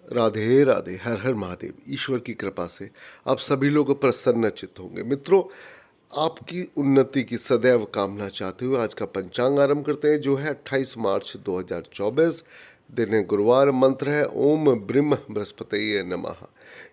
राधे राधे, हर हर महादेव। ईश्वर की कृपा से आप सभी लोग प्रसन्नचित्त होंगे। मित्रों, आपकी उन्नति की सदैव कामना चाहते हुए आज का पंचांग आरंभ करते हैं, जो है 28 मार्च 2024। दिन है गुरुवार। मंत्र है ओम ब्रह्म बृहस्पतये नमः,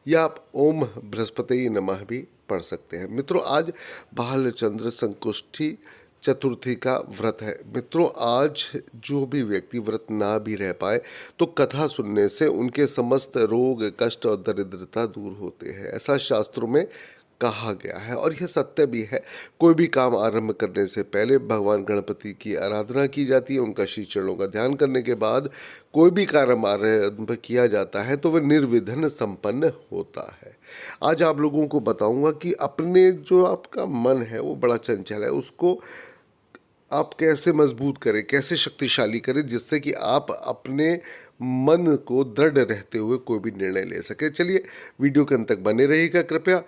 या आप ओम बृहस्पतये नमः भी पढ़ सकते हैं। मित्रों, आज बालचंद्र संकुष्ठी चतुर्थी का व्रत है। मित्रों, आज जो भी व्यक्ति व्रत ना भी रह पाए तो कथा सुनने से उनके समस्त रोग, कष्ट और दरिद्रता दूर होते हैं, ऐसा शास्त्रों में कहा गया है और यह सत्य भी है। कोई भी काम आरंभ करने से पहले भगवान गणपति की आराधना की जाती है। उनका श्री चरणों का ध्यान करने के बाद कोई भी कार्य आरंभ किया जाता है तो वह निर्विघ्न संपन्न होता है। आज आप लोगों को बताऊंगा कि अपने जो आपका मन है वो बड़ा चंचल है, उसको आप कैसे मजबूत करें, कैसे शक्तिशाली करें, जिससे कि आप अपने मन को दृढ़ रहते हुए कोई भी निर्णय ले सके। चलिए, वीडियो के अंत तक बने रहिएगा कृपया।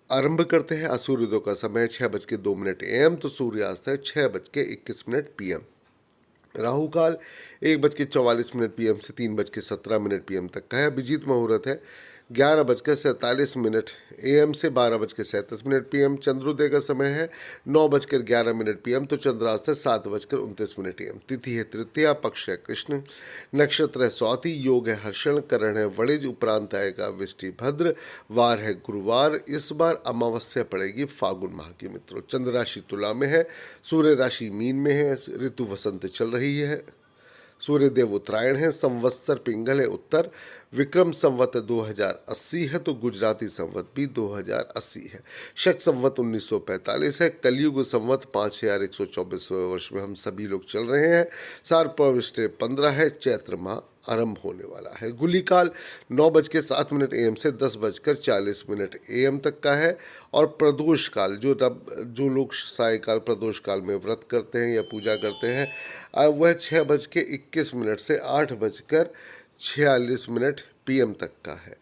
आरंभ करते हैं। आज सूर्योदय का समय 6:02 AM, तो सूर्यास्त है 6:21 PM। राहु काल 1:44 PM से 3:17 PM तक का है। अभिजीत मुहूर्त है 11:47 AM से 12:37 PM। चंद्रोदय का समय है 9:11 PM, तो चंद्रास्त है 7:29 AM। तिथि है तृतीया, पक्ष है कृष्ण, नक्षत्र है स्वाति, योग है हर्षण, करण है वणिज, उपरांत आएगा विष्टि भद्र, वार है गुरुवार। इस बार अमावस्या पड़ेगी फागुन माह की। मित्रों, चंद्र राशि तुला में है, सूर्य राशि मीन में है, ऋतु वसंत चल रही है, सूर्य देव उत्तरायण है, संवत्सर पिंगल है उत्तर, विक्रम संवत 2080 है, तो गुजराती संवत भी 2080 है। शक संवत 1945 है, कलयुग संवत 5124 वर्ष में हम सभी लोग चल रहे हैं। सार प्रविष्ट 15 है, चैत्र माह आरंभ होने वाला है। गुली काल 9:07 AM से 10:40 AM तक का है। और प्रदोष काल, जो लोग सायकाल प्रदोष काल में व्रत करते हैं या पूजा करते हैं, वह 6:21 से 8:46 PM तक का है।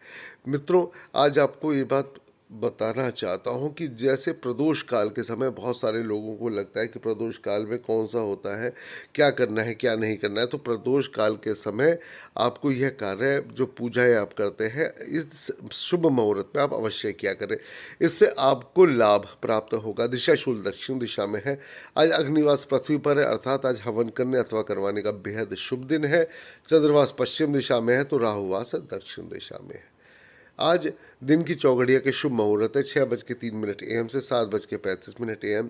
मित्रों, आज आपको ये बात बताना चाहता हूँ कि जैसे प्रदोष काल के समय बहुत सारे लोगों को लगता है कि प्रदोष काल में कौन सा होता है, क्या करना है, क्या नहीं करना है। तो प्रदोष काल के समय आपको यह कार्य, जो पूजाएं आप करते हैं, इस शुभ मुहूर्त में आप अवश्य किया करें। इससे आपको लाभ प्राप्त होगा। दिशा शूल दक्षिण दिशा में है। आज अग्निवास पृथ्वी पर है, अर्थात आज हवन करने अथवा करवाने का बेहद शुभ दिन है। चंद्रवास पश्चिम दिशा में है, तो राहुवास दक्षिण दिशा में है। आज दिन की चौघड़िया के शुभ मुहूर्त है 6:03 AM से 7:35 AM,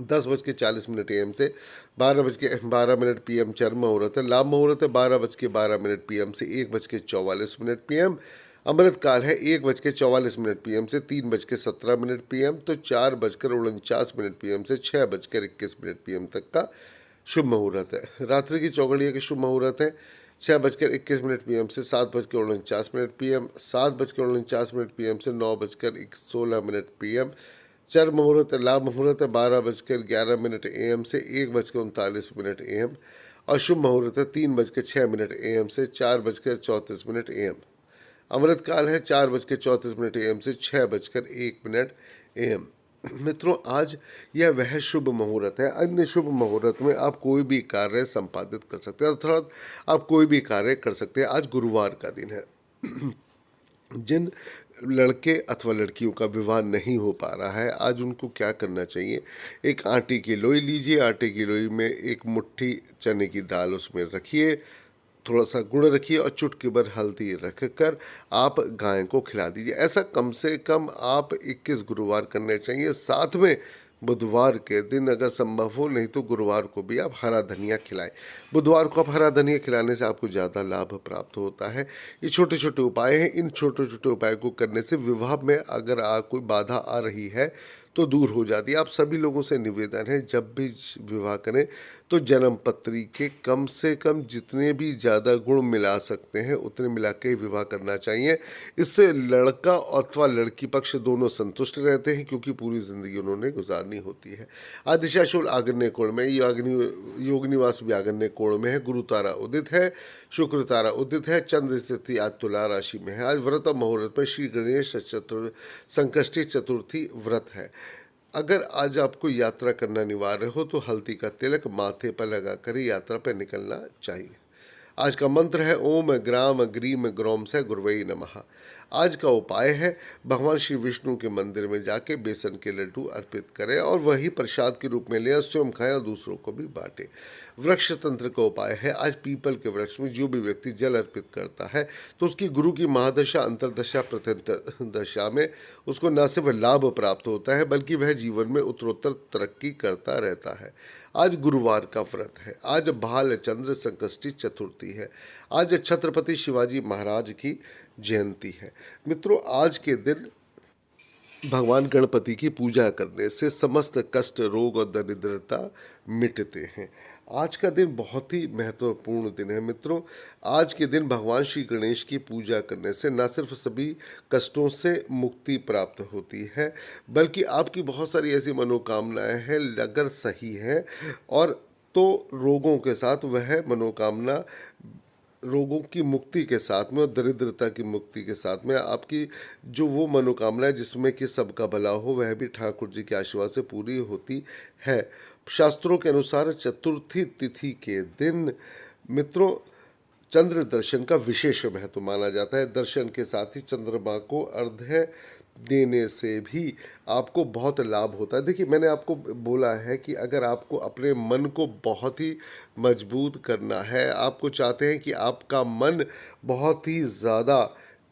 10:40 AM से 12:12 PM चर्म मुहूर्त है। लाभ मुहूर्त है 12:12 PM से 1:44 PM। अमृत काल है 1:44 PM से 3:17 PM, तो 4:49 PM से 6:21 PM तक का शुभ मुहूर्त है। रात्रि की चौघड़िया के शुभ मुहूर्त है 6:21 PM से 7:49 PM, 7:49 PM से 9:16 PM। चर मुहूर्त लाभ मुहूर्त है 12:11 AM से 1:39 AM, और शुभ मुहूर्त है 3:06 AM से 4:34 AM। अमृत काल है 4:34 AM से 6:01 AM। मित्रों, आज यह वह शुभ मुहूर्त है। अन्य शुभ मुहूर्त में आप कोई भी कार्य संपादित कर सकते हैं, अर्थात आप कोई भी कार्य कर सकते हैं। आज गुरुवार का दिन है। जिन लड़के अथवा लड़कियों का विवाह नहीं हो पा रहा है, आज उनको क्या करना चाहिए? एक आटे की लोई लीजिए, आटे की लोई में एक मुट्ठी चने की दाल उसमें रखिए, थोड़ा सा गुड़ रखिए और चुटकी भर हल्दी रख कर आप गाय को खिला दीजिए। ऐसा कम से कम आप 21 गुरुवार करने चाहिए। साथ में बुधवार के दिन अगर संभव हो, नहीं तो गुरुवार को भी आप हरा धनिया खिलाएं। बुधवार को आप हरा धनिया खिलाने से आपको ज़्यादा लाभ प्राप्त होता है। ये छोटे छोटे उपाय हैं। इन छोटे छोटे उपाय को करने से विवाह में अगर कोई बाधा आ रही है तो दूर हो जाती है। आप सभी लोगों से निवेदन है, जब भी विवाह करें तो जन्म पत्री के कम से कम जितने भी ज़्यादा गुण मिला सकते हैं उतने मिला के विवाह करना चाहिए। इससे लड़का अथवा लड़की पक्ष दोनों संतुष्ट रहते हैं, क्योंकि पूरी ज़िंदगी उन्होंने गुजारनी होती है। आज दिशाशूल आग्नेय कोण में, योग निवास भी आग्नेय कोण में है। गुरु तारा उदित है, शुक्र तारा उदित है, चंद्र स्थिति आज तुला राशि में है। आज व्रत मुहूर्त में श्री गणेश संकष्टी चतुर्थी व्रत है। अगर आज आपको यात्रा करना अनिवार्य हो तो हल्दी का तिलक माथे पर लगाकर ही यात्रा पर निकलना चाहिए। आज का मंत्र है ओम ग्राम ग्रीम ग्रोम से गुरवई नमः। आज का उपाय है भगवान श्री विष्णु के मंदिर में जाके बेसन के लड्डू अर्पित करें और वही प्रसाद के रूप में लें, स्वयं खाएं और दूसरों को भी बांटें। वृक्ष तंत्र का उपाय है आज पीपल के वृक्ष में जो भी व्यक्ति जल अर्पित करता है तो उसकी गुरु की महादशा, अंतरदशा, प्रत्यंतर दशा में उसको न सिर्फ लाभ प्राप्त होता है बल्कि वह जीवन में उत्तरोत्तर तरक्की करता रहता है। आज गुरुवार का व्रत है। आज भाल चंद्र संकष्टी चतुर्थी है। आज छत्रपति शिवाजी महाराज की जयंती है। मित्रों, आज के दिन भगवान गणपति की पूजा करने से समस्त कष्ट, रोग और दरिद्रता मिटते हैं। आज का दिन बहुत ही महत्वपूर्ण दिन है। मित्रों, आज के दिन भगवान श्री गणेश की पूजा करने से न सिर्फ सभी कष्टों से मुक्ति प्राप्त होती है बल्कि आपकी बहुत सारी ऐसी मनोकामनाएं हैं अगर सही हैं और तो रोगों के साथ वह मनोकामना, रोगों की मुक्ति के साथ में और दरिद्रता की मुक्ति के साथ में आपकी जो वो मनोकामना जिसमें कि सबका भला हो वह भी ठाकुर जी के आशीर्वाद से पूरी होती है। शास्त्रों के अनुसार चतुर्थी तिथि के दिन मित्रों चंद्र दर्शन का विशेष महत्व माना जाता है। दर्शन के साथ ही चंद्रमा को अर्घ्य देने से भी आपको बहुत लाभ होता है। देखिए, मैंने आपको बोला है कि अगर आपको अपने मन को बहुत ही मजबूत करना है, आपको चाहते हैं कि आपका मन बहुत ही ज़्यादा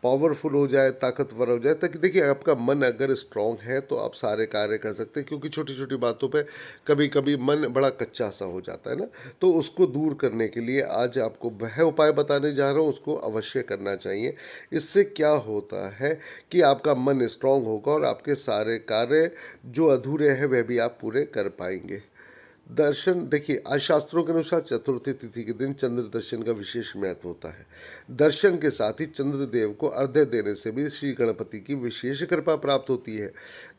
पावरफुल हो जाए, ताकतवर हो जाए, ताकि देखिए आपका मन अगर स्ट्रांग है तो आप सारे कार्य कर सकते हैं, क्योंकि छोटी छोटी बातों पे कभी कभी मन बड़ा कच्चा सा हो जाता है ना। तो उसको दूर करने के लिए आज आपको वह उपाय बताने जा रहा हूँ, उसको अवश्य करना चाहिए। इससे क्या होता है कि आपका मन स्ट्रांग होगा और आपके सारे कार्य जो अधूरे हैं वह भी आप पूरे कर पाएंगे। दर्शन, देखिए आज शास्त्रों के अनुसार चतुर्थी तिथि के दिन चंद्र दर्शन का विशेष महत्व होता है। दर्शन के साथ ही चंद्रदेव को अर्घ्य देने से भी श्री गणपति की विशेष कृपा प्राप्त होती है।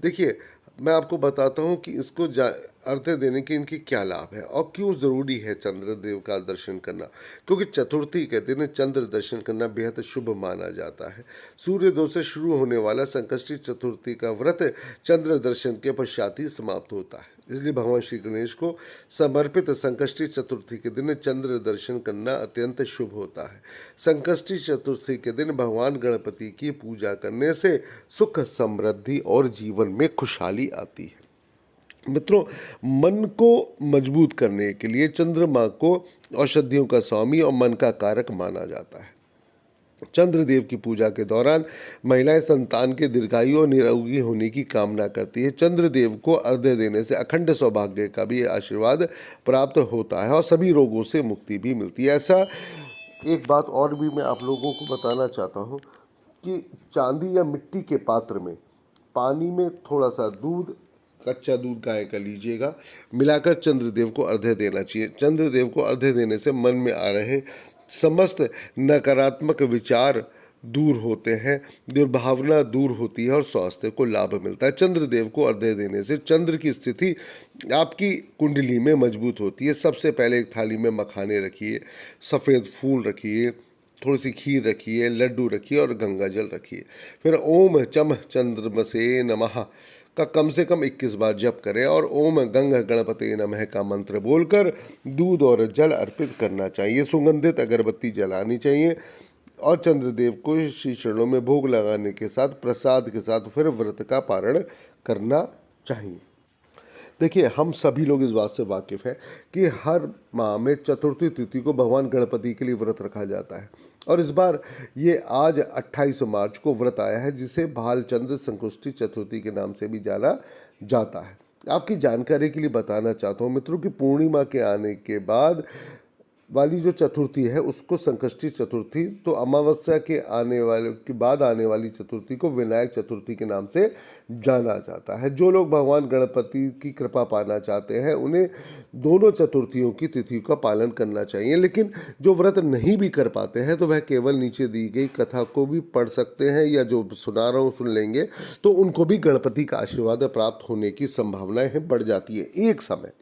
देखिए, मैं आपको बताता हूँ कि इसको अर्घ्य देने के इनके क्या लाभ है और क्यों ज़रूरी है चंद्रदेव का दर्शन करना। क्योंकि चतुर्थी के दिन चंद्र दर्शन करना बेहद शुभ माना जाता है। सूर्योदय से शुरू होने वाला संकष्टी चतुर्थी का व्रत चंद्र दर्शन के पश्चात ही समाप्त होता है। इसलिए भगवान श्री गणेश को समर्पित संकष्टी चतुर्थी के दिन चंद्र दर्शन करना अत्यंत शुभ होता है। संकष्टी चतुर्थी के दिन भगवान गणपति की पूजा करने से सुख, समृद्धि और जीवन में खुशहाली आती है। मित्रों, मन को मजबूत करने के लिए चंद्रमा को औषधियों का स्वामी और मन का कारक माना जाता है। चंद्रदेव की पूजा के दौरान महिलाएं संतान के दीर्घायु और निरोगी होने की कामना करती है। चंद्रदेव को अर्घ्य देने से अखंड सौभाग्य का भी आशीर्वाद प्राप्त होता है और सभी रोगों से मुक्ति भी मिलती है। ऐसा एक बात और भी मैं आप लोगों को बताना चाहता हूँ कि चांदी या मिट्टी के पात्र में पानी में थोड़ा सा दूध, कच्चा दूध गाय का लीजिएगा, मिलाकर चंद्रदेव को अर्घ्य देना चाहिए। चंद्रदेव को अर्घ्य देने से मन में आ रहे समस्त नकारात्मक विचार दूर होते हैं, दुर्भावना दूर होती है और स्वास्थ्य को लाभ मिलता है। चंद्रदेव को अर्घ्य देने से चंद्र की स्थिति आपकी कुंडली में मजबूत होती है। सबसे पहले एक थाली में मखाने रखिए, सफ़ेद फूल रखिए, थोड़ी सी खीर रखिए, लड्डू रखिए और गंगा जल रखिए। फिर ओम चम चंद्रमसे नमः का कम से कम 21 बार जप करें और ओम गंग गणपते नमः का मंत्र बोलकर दूध और जल अर्पित करना चाहिए। सुगंधित अगरबत्ती जलानी चाहिए और चंद्रदेव को श्री चरणों में भोग लगाने के साथ प्रसाद के साथ फिर व्रत का पारण करना चाहिए। देखिए, हम सभी लोग इस बात से वाकिफ़ हैं कि हर माह में चतुर्थी तिथि को भगवान गणपति के लिए व्रत रखा जाता है और इस बार ये आज 28 मार्च को व्रत आया है, जिसे भालचंद्र संकष्टी चतुर्थी के नाम से भी जाना जाता है। आपकी जानकारी के लिए बताना चाहता हूँ मित्रों कि पूर्णिमा के आने के बाद वाली जो चतुर्थी है उसको संकष्टी चतुर्थी, तो अमावस्या के बाद आने वाली चतुर्थी को विनायक चतुर्थी के नाम से जाना जाता है। जो लोग भगवान गणपति की कृपा पाना चाहते हैं उन्हें दोनों चतुर्थियों की तिथि का पालन करना चाहिए, लेकिन जो व्रत नहीं भी कर पाते हैं तो वह केवल नीचे दी गई कथा को भी पढ़ सकते हैं या जो सुना रहा हूँ सुन लेंगे, तो उनको भी गणपति का आशीर्वाद प्राप्त होने की संभावनाएं बढ़ जाती है। एक समय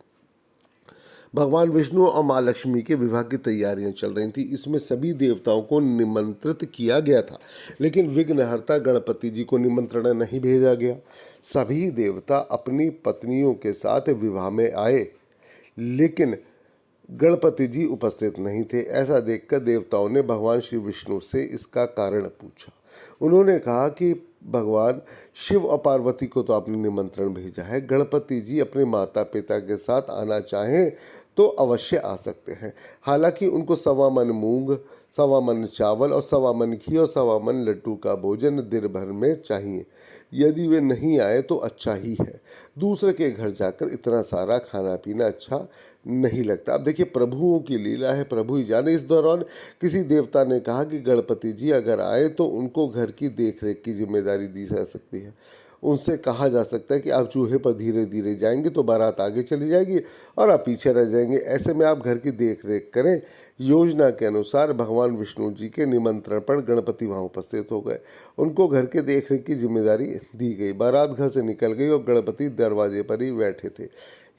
भगवान विष्णु और माँ लक्ष्मी के विवाह की तैयारियां चल रही थी। इसमें सभी देवताओं को निमंत्रित किया गया था, लेकिन विघ्नहर्ता गणपति जी को निमंत्रण नहीं भेजा गया। सभी देवता अपनी पत्नियों के साथ विवाह में आए, लेकिन गणपति जी उपस्थित नहीं थे। ऐसा देखकर देवताओं ने भगवान श्री विष्णु से इसका कारण पूछा। उन्होंने कहा कि भगवान शिव और पार्वती को तो आपने निमंत्रण भेजा है, गणपति जी अपने माता पिता के साथ आना चाहें तो अवश्य आ सकते हैं। हालांकि उनको सवा मन मूंग, सवा मन चावल और सवा मन घी और सवा मन लड्डू का भोजन दिन भर में चाहिए। यदि वे नहीं आए तो अच्छा ही है। दूसरे के घर जाकर इतना सारा खाना पीना अच्छा नहीं लगता। अब देखिए, प्रभुओं की लीला है, प्रभु ही जाने। इस दौरान किसी देवता ने कहा कि गणपति जी अगर आए तो उनको घर की देखरेख की जिम्मेदारी दी जा सकती है। उनसे कहा जा सकता है कि आप चूल्हे पर धीरे धीरे जाएंगे तो बारात आगे चली जाएगी और आप पीछे रह जाएंगे। ऐसे में आप घर की देख रेख करें। योजना के अनुसार भगवान विष्णु जी के निमंत्रण पर गणपति वहां उपस्थित हो गए। उनको घर के देख रेख की जिम्मेदारी दी गई। बारात घर से निकल गई और गणपति दरवाजे पर ही बैठे थे।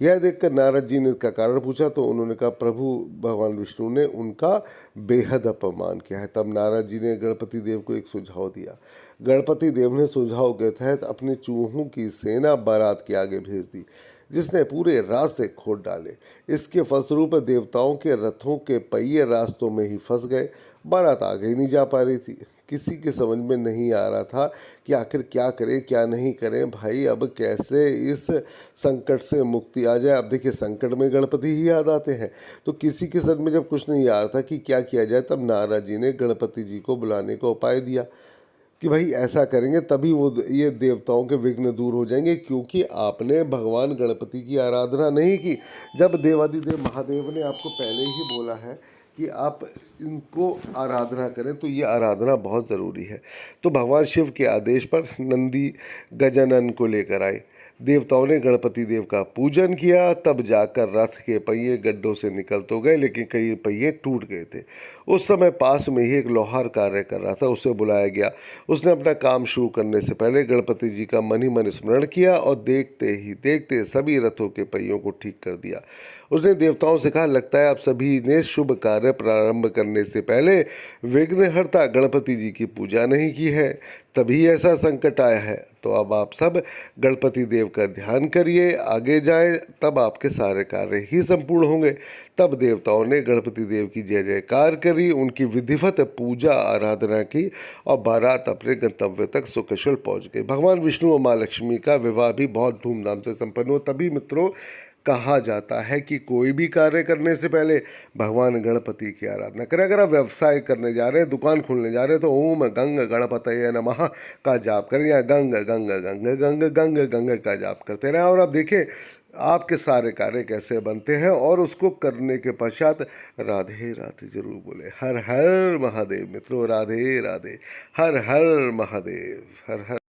यह देखकर नारद जी ने इसका कारण पूछा तो उन्होंने कहा, प्रभु भगवान विष्णु ने उनका बेहद अपमान किया है। तब नारद जी ने गणपति देव को एक सुझाव दिया। गणपति देव ने सुझाव के तहत अपने चूहों की सेना बारात के आगे भेज दी, जिसने पूरे रास्ते खोद डाले। इसके फलस्वरूप देवताओं के रथों के पहिए रास्तों में ही फंस गए। बारात आगे ही नहीं जा पा रही थी। किसी के समझ में नहीं आ रहा था कि आखिर क्या करें क्या नहीं करें। भाई, अब कैसे इस संकट से मुक्ति आ जाए। अब देखिए, संकट में गणपति ही याद आते हैं। तो किसी के समझ में जब कुछ नहीं आ रहा था कि क्या किया जाए, तब नारद जी ने गणपति जी को बुलाने का उपाय दिया कि भाई ऐसा करेंगे तभी वो ये देवताओं के विघ्न दूर हो जाएंगे, क्योंकि आपने भगवान गणपति की आराधना नहीं की। जब देवादिदेव महादेव ने आपको पहले ही बोला है कि आप इनको आराधना करें तो ये आराधना बहुत ज़रूरी है। तो भगवान शिव के आदेश पर नंदी गजानन को लेकर आए। देवताओं ने गणपति देव का पूजन किया। तब जाकर रथ के पहिए गड्ढों से निकल तो गए, लेकिन कई पहिए टूट गए थे। उस समय पास में ही एक लोहार कार्य कर रहा था, उसे बुलाया गया। उसने अपना काम शुरू करने से पहले गणपति जी का मन ही मन स्मरण किया और देखते ही देखते सभी रथों के पहियों को ठीक कर दिया। उसने देवताओं से कहा, लगता है आप सभी ने शुभ कार्य प्रारंभ करने से पहले विघ्नहर्ता गणपति जी की पूजा नहीं की है, तभी ऐसा संकट आया है। तो अब आप सब गणपति देव का ध्यान करिए, आगे जाएं, तब आपके सारे कार्य ही संपूर्ण होंगे। तब देवताओं ने गणपति देव की जय जयकार करी, उनकी विधिवत पूजा आराधना की और बारात अपने गंतव्य तक सुकुशल पहुंच गई। भगवान विष्णु और माँ लक्ष्मी का विवाह भी बहुत धूमधाम से संपन्न हुआ। तभी मित्रों कहा जाता है कि कोई भी कार्य करने से पहले भगवान गणपति की आराधना करें। अगर आप व्यवसाय करने जा रहे हैं, दुकान खोलने जा रहे हैं, तो ओम गंग गणपतये नमः का जाप करें, या गंग गंग गंग गंग गंग गंग का जाप करते रहें। और आप देखें आपके सारे कार्य कैसे बनते हैं। और उसको करने के पश्चात राधे राधे जरूर बोले। हर हर महादेव मित्रों, राधे राधे, हर हर महादेव, हर हर।